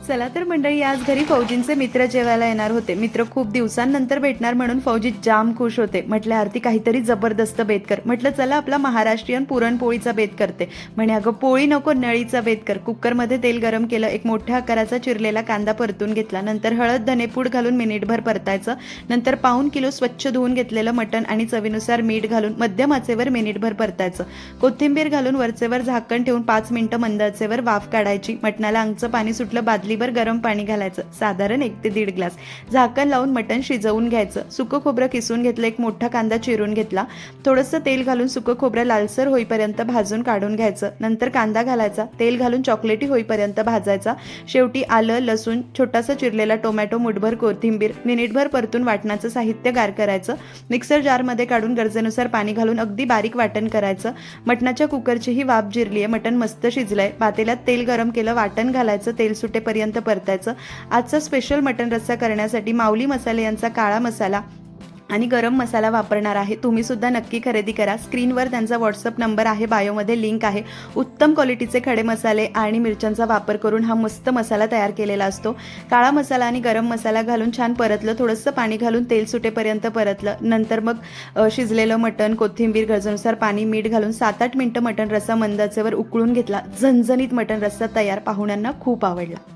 चला तर मंडळी, आज घरी फौजींचे मित्र जेवायला येणार होते. मित्र खूप दिवसांनंतर भेटणार म्हणून फौजी जाम खुश होते. म्हटले आरती काहीतरी जबरदस्त बेत कर. म्हटलं चला आपला महाराष्ट्रीयन पुरणपोळीचा बेत करते. म्हणे अगं पोळी नको, नळीचा बेत कर. कुकरमध्ये तेल गरम केलं, एक मोठ्या आकाराचा चिरलेला कांदा परतून घेतला. नंतर हळद धनेपूड घालून मिनिटभर परतायचं. नंतर पाऊण किलो स्वच्छ धुवून घेतलेलं मटण आणि चवीनुसार मीठ घालून मध्यम आचेवर मिनिटभर परतायचं. कोथिंबीर घालून वरचेवर झाकण ठेवून 5 मिनिटं मंद आचेवर वाफ काढायची. मटणाला अंगचं पाणी सुटलं, बादलीभर गरम पाणी घालायचं, साधारण 1 ते 1.5 ग्लास. झाकण लावून मटण शिजवून घ्यायचं. सुकं खोबरं किसून घेतलं, एक मोठा कांदा चिरून घेतला. थोडंसं तेल घालून सुकं खोबरं लालसर होईपर्यंत भाजून काढून घ्यायचं. नंतर कांदा घालायचा, तेल घालून चॉकलेटी होईपर्यंत भाजायचा. शेवटी आलं, लसूण, छोटासा चिरलेला टोमॅटो, मुठभर कोथिंबीर, मिनिटभर परतून वाटणाचं साहित्य गार करायचं. मिक्सर जारमध्ये काढून गरजेनुसार पाणी घालून अगदी बारीक वाटण करायचं. मटणाच्या कुकरची ही वाफ जिरली आहे, मटण मस्त शिजलंय. पातेल्यात तेल गरम केलं, वाटण घालायचं, तेल सुटेपर्यंत परतायचं. आजचा स्पेशल मटण रस्सा करण्यासाठी माऊली मसाले यांचा काळा मसाला आणि गरम मसाला वापरणार आहे. तुम्ही सुद्धा नक्की खरेदी करा. स्क्रीनवर त्यांचा व्हॉट्सअप नंबर आहे, बायोमध्ये लिंक आहे. उत्तम क्वालिटीचे खडे मसाले आणि मिरच्यांचा वापर करून हा मस्त मसाला तयार केलेला असतो. काळा मसाला आणि गरम मसाला घालून छान परतलं, थोडंसं पाणी घालून तेल सुटेपर्यंत परतलं. नंतर मग शिजलेलं मटण, कोथिंबीर, गरजेनुसार पाणी, मीठ घालून 7-8 मिनिटं मटण रस्सा मंद आचेवर उकळून घेतला. झणझणीत मटण रस्सा तयार. पाहुण्यांना खूप आवडला.